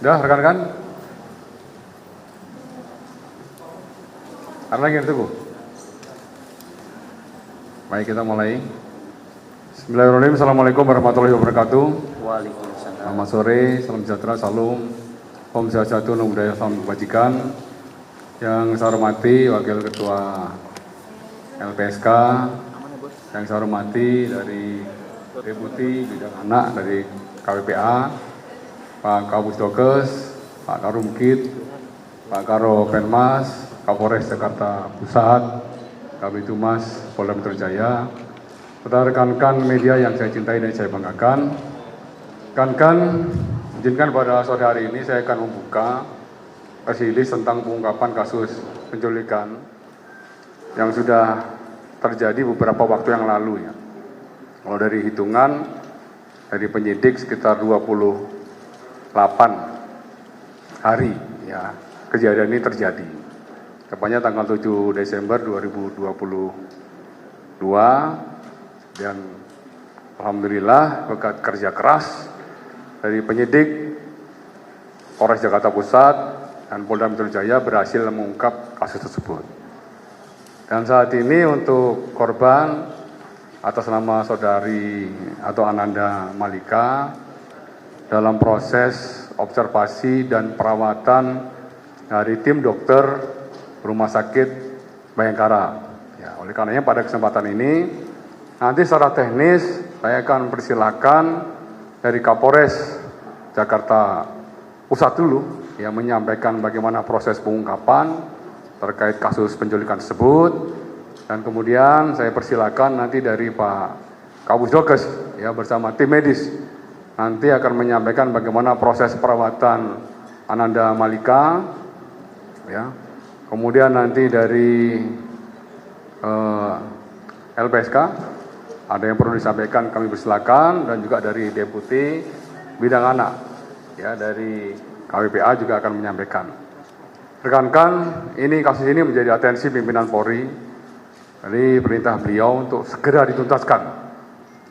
Sudah, rekan-rekan? Ada lagi yang tunggu? Baik, kita mulai. Bismillahirrahmanirrahim. Assalamualaikum warahmatullahi wabarakatuh. Waalaikumsalam. Selamat sore, salam sejahtera, salam, Om Swastiastu, Namo Buddhaya, salam kebajikan. Yang saya hormati Wakil Ketua LPSK, yang saya hormati dari Deputi Bidang Anak dari KWPA, Pak Kapusdokes, Pak Karumkit, Pak Karo Penmas, Kapolres Jakarta Pusat, Kabid Humas Polda Metro Jaya, serta rekan-rekan media yang saya cintai dan saya banggakan. Rekan-rekan, izinkan pada sore hari ini saya akan membuka rilis tentang pengungkapan kasus penculikan yang sudah terjadi beberapa waktu yang lalu ya. Kalau dari hitungan dari penyidik sekitar 28 hari ya kejadian ini terjadi. Tepatnya tanggal 7 Desember 2022 dan alhamdulillah berkat kerja keras dari penyidik Polres Jakarta Pusat dan Polda Metro Jaya berhasil mengungkap kasus tersebut. Dan saat ini untuk korban atas nama saudari atau Ananda Malika dalam proses observasi dan perawatan dari tim dokter Rumah Sakit Bayangkara. Ya, oleh karenanya pada kesempatan ini nanti secara teknis saya akan persilakan dari Kapolres Jakarta Pusat dulu yang menyampaikan bagaimana proses pengungkapan terkait kasus penculikan tersebut, dan kemudian saya persilakan nanti dari Pak Kapusdokes ya bersama tim medis nanti akan menyampaikan bagaimana proses perawatan Ananda Malika ya. Kemudian nanti dari LPSK ada yang perlu disampaikan kami persilakan, dan juga dari Deputi Bidang Anak ya dari KWPA juga akan menyampaikan. Rekan-rekan, ini kasus ini menjadi atensi pimpinan Polri. Jadi perintah beliau untuk segera dituntaskan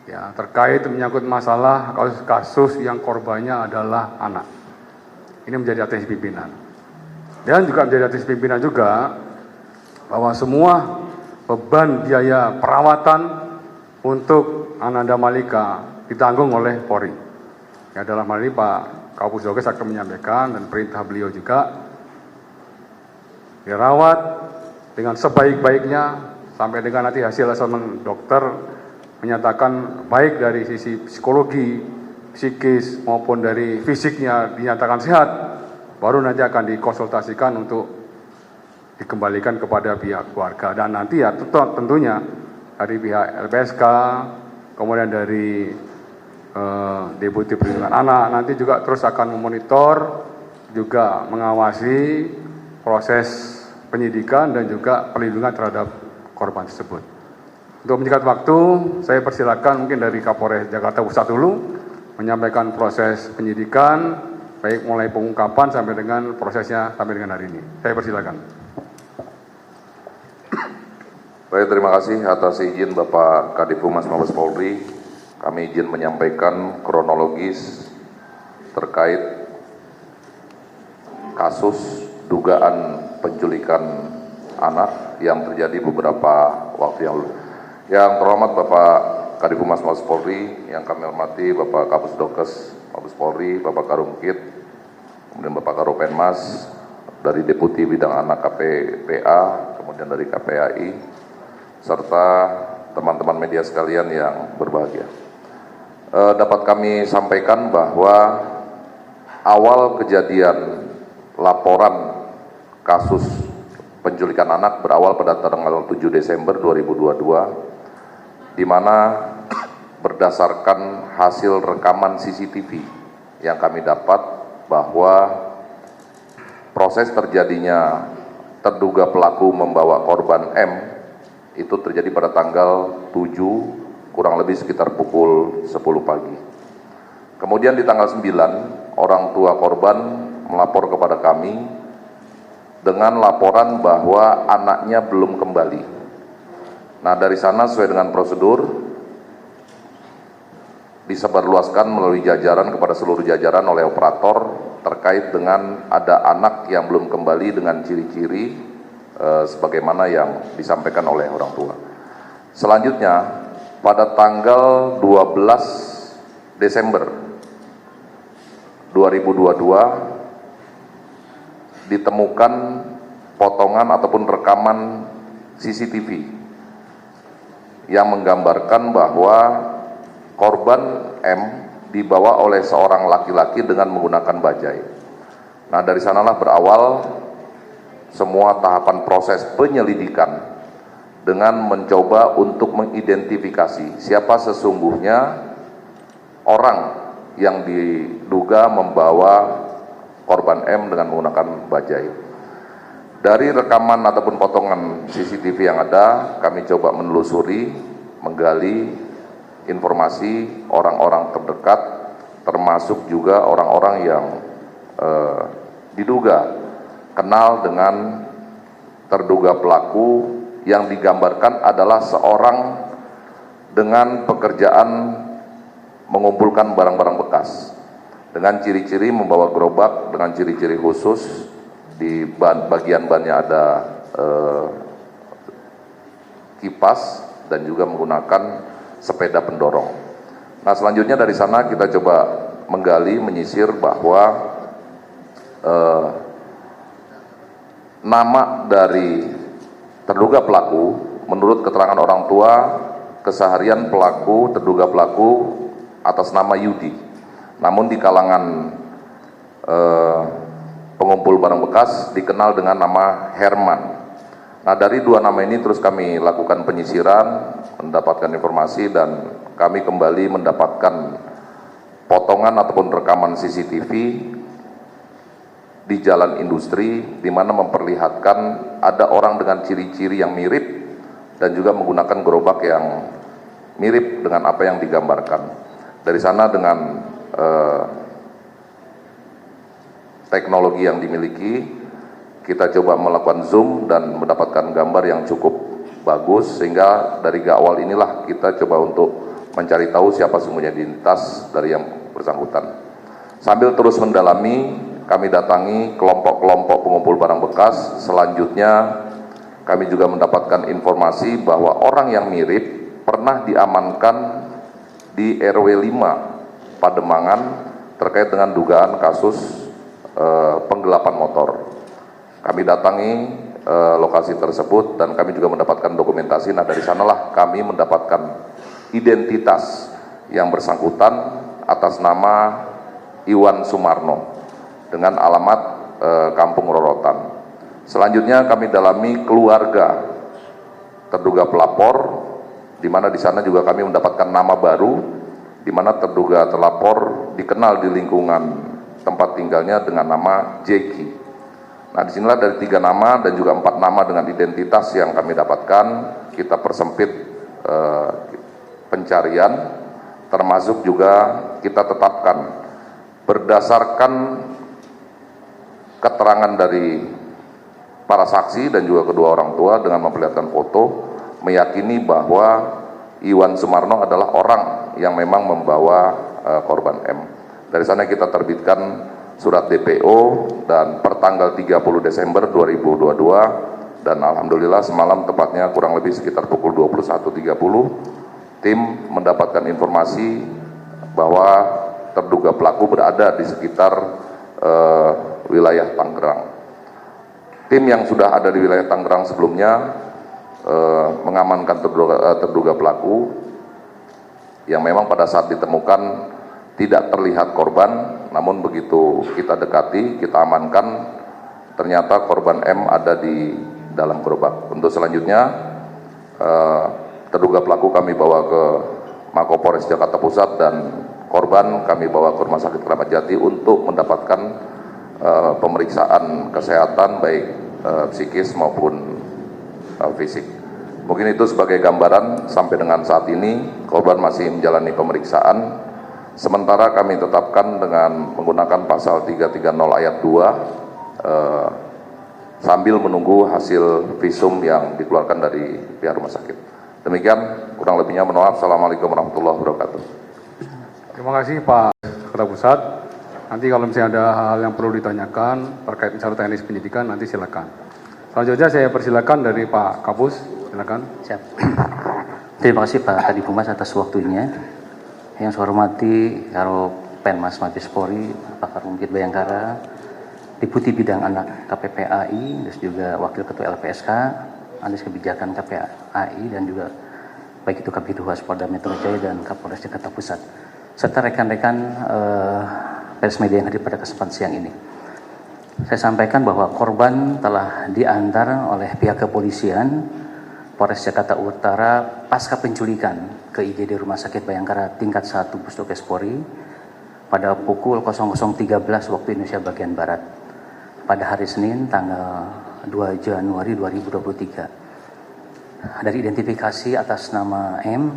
ya terkait menyangkut masalah kasus yang korbannya adalah anak. Ini menjadi atensi pimpinan. Dan juga menjadi atensi pimpinan juga bahwa semua beban biaya perawatan untuk Ananda Malika ditanggung oleh Polri. Ya, dalam hal ini Pak Kapusdokes akan menyampaikan dan perintah beliau juga dirawat dengan sebaik-baiknya sampai dengan nanti hasil asesmen dokter menyatakan baik dari sisi psikologi, psikis maupun dari fisiknya dinyatakan sehat, baru nanti akan dikonsultasikan untuk dikembalikan kepada pihak keluarga. Dan nanti ya tentunya dari pihak LPSK, kemudian dari Deputi Perlindungan Anak nanti juga terus akan memonitor, juga mengawasi proses penyidikan dan juga perlindungan terhadap korban tersebut. Untuk menyingkat waktu, saya persilakan mungkin dari Kapolres Jakarta Pusat dulu menyampaikan proses penyidikan, baik mulai pengungkapan sampai dengan prosesnya sampai dengan hari ini. Saya persilakan. Baik, terima kasih atas izin Bapak Kadif Humas Mabes Polri. Kami izin menyampaikan kronologis terkait kasus dugaan penculikan anak yang terjadi beberapa waktu yang lalu. Yang terhormat Bapak Kadif Humas Mabes Polri, yang kami hormati Bapak Kapusdokes Mabes Polri, Bapak Karumkit, kemudian Bapak Karo Penmas, dari Deputi Bidang Anak KPPA, kemudian dari KPAI, serta teman-teman media sekalian yang berbahagia. Dapat kami sampaikan bahwa awal kejadian laporan kasus penculikan anak berawal pada tanggal 7 Desember 2022, di mana berdasarkan hasil rekaman CCTV yang kami dapat bahwa proses terjadinya terduga pelaku membawa korban M itu terjadi pada tanggal 7 kurang lebih sekitar pukul 10 pagi. Kemudian di tanggal 9 orang tua korban melapor kepada kami dengan laporan bahwa anaknya belum kembali. Nah, dari sana sesuai dengan prosedur disebarluaskan melalui jajaran kepada seluruh jajaran oleh operator terkait dengan ada anak yang belum kembali dengan ciri-ciri sebagaimana yang disampaikan oleh orang tua. Selanjutnya, pada tanggal 12 Desember 2022 ditemukan potongan ataupun rekaman CCTV yang menggambarkan bahwa korban M dibawa oleh seorang laki-laki dengan menggunakan bajai. Nah, dari sanalah berawal semua tahapan proses penyelidikan dengan mencoba untuk mengidentifikasi siapa sesungguhnya orang yang diduga membawa korban M dengan menggunakan bajai. Dari rekaman ataupun potongan CCTV yang ada, kami coba menelusuri, menggali informasi orang-orang terdekat, termasuk juga orang-orang yang diduga kenal dengan terduga pelaku yang digambarkan adalah seorang dengan pekerjaan mengumpulkan barang-barang bekas dengan ciri-ciri membawa gerobak dengan ciri-ciri khusus, di bagian bannya ada kipas dan juga menggunakan sepeda pendorong. Nah, selanjutnya dari sana kita coba menggali, menyisir bahwa nama dari terduga pelaku, menurut keterangan orang tua, keseharian pelaku, terduga pelaku atas nama Yudi. Namun di kalangan pengumpul barang bekas dikenal dengan nama Herman. Nah, dari dua nama ini terus kami lakukan penyisiran, mendapatkan informasi, dan kami kembali mendapatkan potongan ataupun rekaman CCTV di Jalan Industri, di mana memperlihatkan ada orang dengan ciri-ciri yang mirip dan juga menggunakan gerobak yang mirip dengan apa yang digambarkan. Dari sana dengan teknologi yang dimiliki, kita coba melakukan zoom dan mendapatkan gambar yang cukup bagus, sehingga dari awal inilah kita coba untuk mencari tahu siapa sesungguhnya identitas dari yang bersangkutan. Sambil terus mendalami, kami datangi kelompok-kelompok pengumpul barang bekas. Selanjutnya kami juga mendapatkan informasi bahwa orang yang mirip pernah diamankan di RW 5 Pademangan terkait dengan dugaan kasus penggelapan motor. Kami datangi lokasi tersebut dan kami juga mendapatkan dokumentasi. Nah, dari sanalah kami mendapatkan identitas yang bersangkutan atas nama Iwan Sumarno dengan alamat Kampung Rorotan. Selanjutnya kami dalami keluarga terduga pelapor, di mana di sana juga kami mendapatkan nama baru, di mana terduga terlapor dikenal di lingkungan tempat tinggalnya dengan nama Jeki. Nah, disinilah dari 3 nama dan juga 4 nama dengan identitas yang kami dapatkan, kita persempit pencarian, termasuk juga kita tetapkan berdasarkan keterangan dari para saksi dan juga kedua orang tua dengan memperlihatkan foto, meyakini bahwa Iwan Sumarno adalah orang yang memang membawa korban M. Dari sana kita terbitkan surat DPO dan per tanggal 30 Desember 2022, dan alhamdulillah semalam tepatnya kurang lebih sekitar pukul 21.30 tim mendapatkan informasi bahwa terduga pelaku berada di sekitar wilayah Tangerang. Tim yang sudah ada di wilayah Tangerang sebelumnya mengamankan terduga pelaku yang memang pada saat ditemukan tidak terlihat korban, namun begitu kita dekati, kita amankan, ternyata korban M ada di dalam gerobak. Untuk selanjutnya terduga pelaku kami bawa ke Mako Polres Jakarta Pusat dan korban kami bawa ke Rumah Sakit Keramat Jati untuk mendapatkan pemeriksaan kesehatan baik psikis maupun fisik. Mungkin itu sebagai gambaran sampai dengan saat ini korban masih menjalani pemeriksaan. Sementara kami tetapkan dengan menggunakan pasal 330 ayat 2 sambil menunggu hasil visum yang dikeluarkan dari pihak rumah sakit. Demikian kurang lebihnya, mohon maaf. Assalamualaikum warahmatullahi wabarakatuh. Terima kasih Pak Kepala Pusat. Nanti kalau misalnya ada hal yang perlu ditanyakan terkait misalnya teknis penyidikan, nanti silakan. Selanjutnya saya persilakan dari Pak Kapus, silakan. Siap. Terima kasih Pak Kadif Humas atas waktunya. Yang saya hormati Karo Penmas Mabes Polri, Pak Karungkit Bayangkara, Deputi Bidang Anak KPPAI, dan juga Wakil Ketua LPSK, Analis Kebijakan KPAI, dan juga baik itu Kabid Humas Polda Metro Jaya dan Kapolres Jakarta Pusat, serta rekan-rekan pers media yang hadir pada kesempatan siang ini. Saya sampaikan bahwa korban telah diantar oleh pihak kepolisian Polres Jakarta Utara pasca penculikan ke IGD Rumah Sakit Bayangkara tingkat 1 Pusdokes Polri pada pukul 00.13 waktu Indonesia bagian Barat pada hari Senin tanggal 2 Januari 2023. Dari identifikasi atas nama M,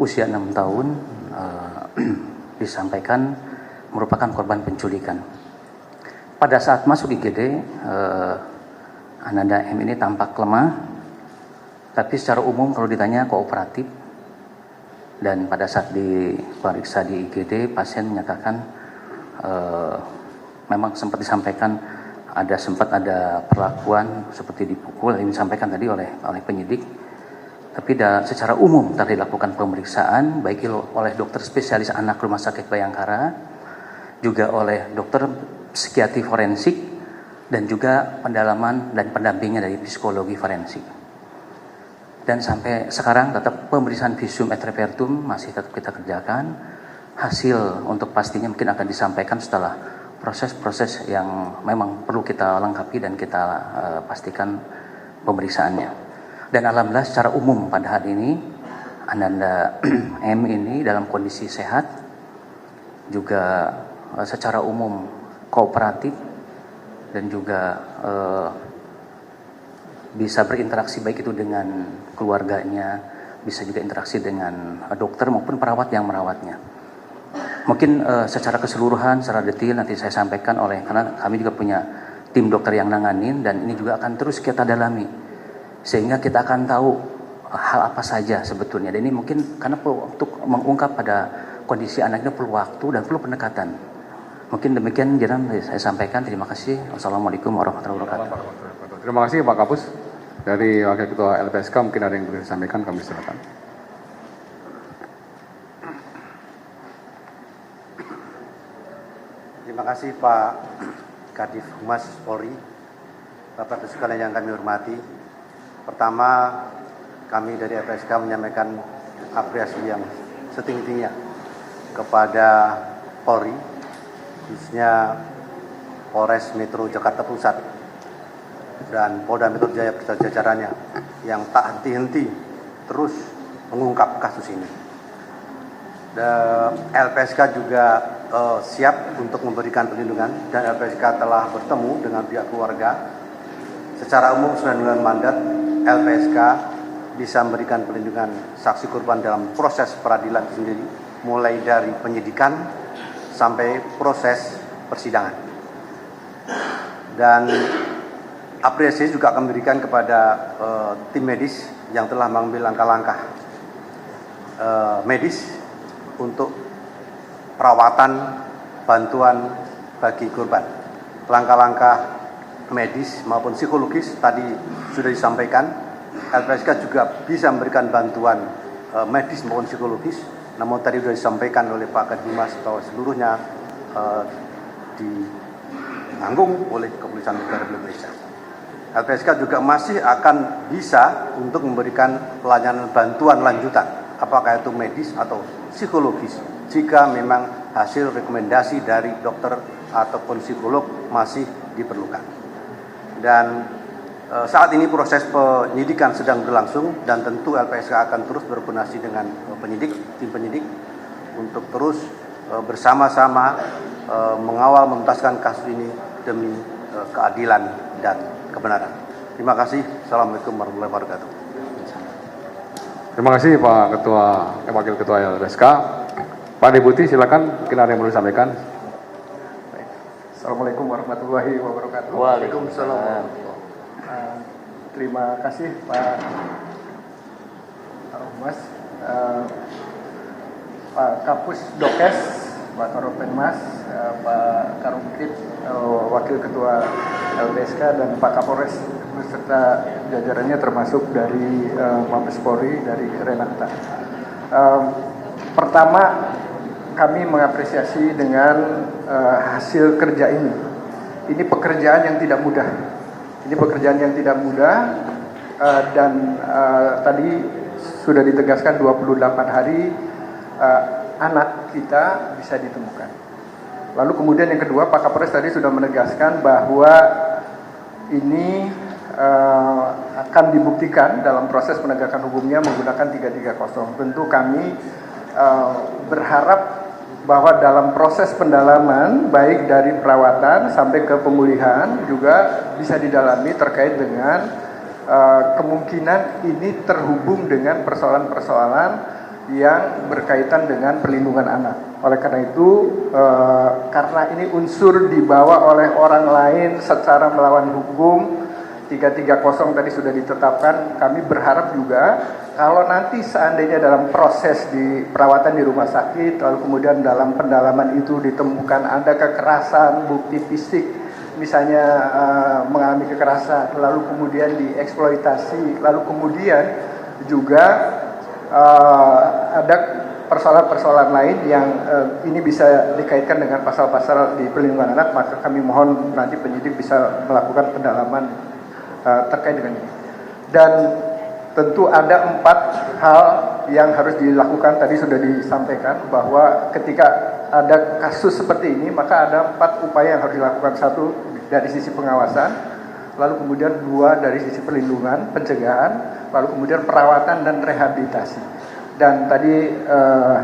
usia 6 tahun, disampaikan merupakan korban penculikan. Pada saat masuk IGD, Ananda M ini tampak lemah, tapi secara umum kalau ditanya kooperatif. Dan pada saat diperiksa di IGD, pasien menyatakan memang sempat disampaikan sempat ada perlakuan seperti dipukul, yang disampaikan tadi oleh penyidik. Tapi secara umum telah dilakukan pemeriksaan baik oleh dokter spesialis anak Rumah Sakit Bayangkara, juga oleh dokter psikiatri forensik, dan juga pendalaman dan pendampingnya dari psikologi forensik. Dan sampai sekarang tetap pemeriksaan visum et repertum masih tetap kita kerjakan. Hasil untuk pastinya mungkin akan disampaikan setelah proses-proses yang memang perlu kita lengkapi dan kita pastikan pemeriksaannya. Dan alhamdulillah secara umum pada hari ini Ananda M ini dalam kondisi sehat, juga secara umum kooperatif, dan juga bisa berinteraksi baik itu dengan keluarganya, bisa juga interaksi dengan dokter maupun perawat yang merawatnya. Mungkin secara keseluruhan, secara detail nanti saya sampaikan karena kami juga punya tim dokter yang nanganin, dan ini juga akan terus kita dalami sehingga kita akan tahu hal apa saja sebetulnya. Dan ini mungkin karena untuk mengungkap pada kondisi anak ini perlu waktu dan perlu pendekatan. Mungkin demikian yang saya sampaikan. Terima kasih. Wassalamualaikum warahmatullahi wabarakatuh. Terima kasih Pak Kapus. Dari Wakil Ketua LPSK mungkin ada yang boleh disampaikan, kami silakan. Terima kasih Pak Kadif Humas Polri, Bapak Ibu sekalian yang kami hormati. Pertama, kami dari LPSK menyampaikan apresiasi yang setinggi-tingginya kepada Polri, khususnya Polres Metro Jakarta Pusat dan Polda Metro Jaya beserta jajarannya yang tak henti-henti terus mengungkap kasus ini. LPSK juga siap untuk memberikan perlindungan, dan LPSK telah bertemu dengan pihak keluarga. Secara umum sesuai dengan mandat, LPSK bisa memberikan perlindungan saksi korban dalam proses peradilan itu sendiri, mulai dari penyidikan sampai proses persidangan. Dan apresiasi juga akan diberikan kepada tim medis yang telah mengambil langkah-langkah medis untuk perawatan, bantuan bagi korban. Langkah-langkah medis maupun psikologis tadi sudah disampaikan. LPSK juga bisa memberikan bantuan medis maupun psikologis, namun tadi sudah disampaikan oleh Pak Kadif Humas bahwa seluruhnya ditanggung oleh Kepolisian Negara Republik Indonesia. LPSK juga masih akan bisa untuk memberikan pelayanan bantuan lanjutan, apakah itu medis atau psikologis, jika memang hasil rekomendasi dari dokter ataupun psikolog masih diperlukan. Dan saat ini proses penyidikan sedang berlangsung, dan tentu LPSK akan terus berkoordinasi dengan tim penyidik untuk terus bersama-sama mengawal menuntaskan kasus ini demi keadilan dan kebenaran. Terima kasih. Assalamualaikum warahmatullahi wabarakatuh. Terima kasih Pak Wakil Ketua LPSK. Pak Deputi silakan, mungkin ada yang perlu disampaikan. Assalamualaikum warahmatullahi wabarakatuh. Waalaikumsalam. Terima kasih Pak Humas. Pak Kapus Dokes, Pak Karopenmas, Pak Karumkit, Wakil Ketua LPSK, dan Pak Kapolres beserta jajarannya termasuk dari Mabes Polri, dari Renata. Pertama, kami mengapresiasi dengan hasil kerja ini. Ini pekerjaan yang tidak mudah. Ini pekerjaan yang tidak mudah dan tadi sudah ditegaskan 28 hari anak kita bisa ditemukan. Lalu kemudian yang kedua, Pak Kapolres tadi sudah menegaskan bahwa ini akan dibuktikan dalam proses penegakan hukumnya menggunakan 330. Tentu kami berharap bahwa dalam proses pendalaman baik dari perawatan sampai ke pemulihan juga bisa didalami terkait dengan kemungkinan ini terhubung dengan persoalan-persoalan yang berkaitan dengan perlindungan anak. Oleh karena itu, karena ini unsur dibawa oleh orang lain secara melawan hukum, 330 tadi sudah ditetapkan, kami berharap juga kalau nanti seandainya dalam proses di perawatan di rumah sakit, lalu kemudian dalam pendalaman itu ditemukan ada kekerasan, bukti fisik, misalnya mengalami kekerasan, lalu kemudian dieksploitasi, lalu kemudian juga ada persoalan-persoalan lain yang ini bisa dikaitkan dengan pasal-pasal di perlindungan anak, maka kami mohon nanti penyidik bisa melakukan pendalaman terkait dengan ini. Dan tentu ada 4 hal yang harus dilakukan, tadi sudah disampaikan bahwa ketika ada kasus seperti ini maka ada 4 upaya yang harus dilakukan. 1 dari sisi pengawasan, lalu kemudian 2 dari sisi perlindungan, pencegahan, lalu kemudian perawatan dan rehabilitasi. Dan tadi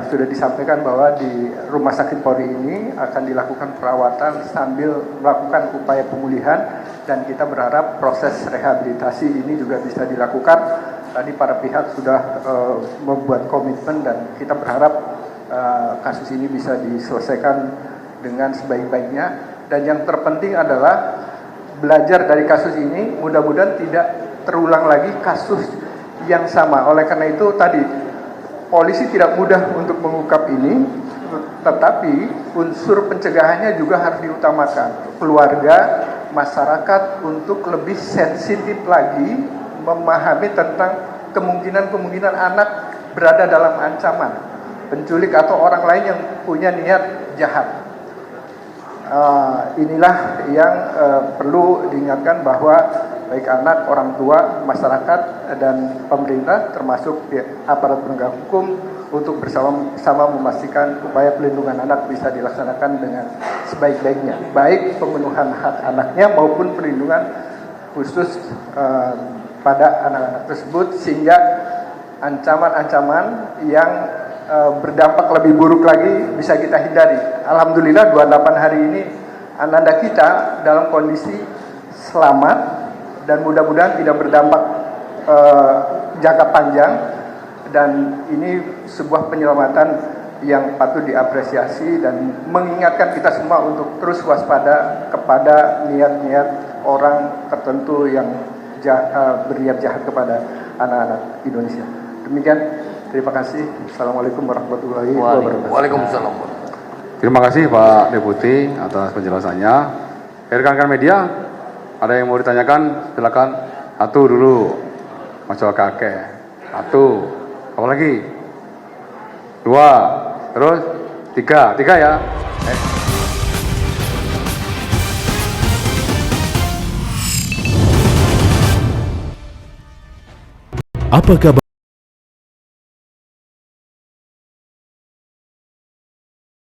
sudah disampaikan bahwa di Rumah Sakit Polri ini akan dilakukan perawatan sambil melakukan upaya pemulihan, dan kita berharap proses rehabilitasi ini juga bisa dilakukan. Tadi para pihak sudah membuat komitmen dan kita berharap kasus ini bisa diselesaikan dengan sebaik-baiknya. Dan yang terpenting adalah belajar dari kasus ini, mudah-mudahan tidak terulang lagi kasus yang sama. Oleh karena itu tadi polisi tidak mudah untuk mengungkap ini, tetapi unsur pencegahannya juga harus diutamakan. Keluarga, masyarakat untuk lebih sensitif lagi memahami tentang kemungkinan-kemungkinan anak berada dalam ancaman penculik atau orang lain yang punya niat jahat. Inilah yang perlu diingatkan bahwa baik anak, orang tua, masyarakat, dan pemerintah termasuk aparat penegak hukum untuk bersama-sama memastikan upaya pelindungan anak bisa dilaksanakan dengan sebaik-baiknya, baik pemenuhan hak anaknya maupun perlindungan khusus pada anak-anak tersebut, sehingga ancaman-ancaman yang berdampak lebih buruk lagi bisa kita hindari. Alhamdulillah 28 hari ini ananda kita dalam kondisi selamat dan mudah-mudahan tidak berdampak jangka panjang, dan ini sebuah penyelamatan yang patut diapresiasi dan mengingatkan kita semua untuk terus waspada kepada niat-niat orang tertentu yang berniat jahat kepada anak-anak Indonesia. Demikian, terima kasih. Assalamualaikum warahmatullahi wabarakatuh. Waalaikumsalam. Terima kasih Pak Deputi atas penjelasannya. Rekan-rekan media, ada yang mau ditanyakan? Silakan. 1 dulu, Mas Kakek. 1, apa lagi? 2, terus 3 ya. Apa kabar?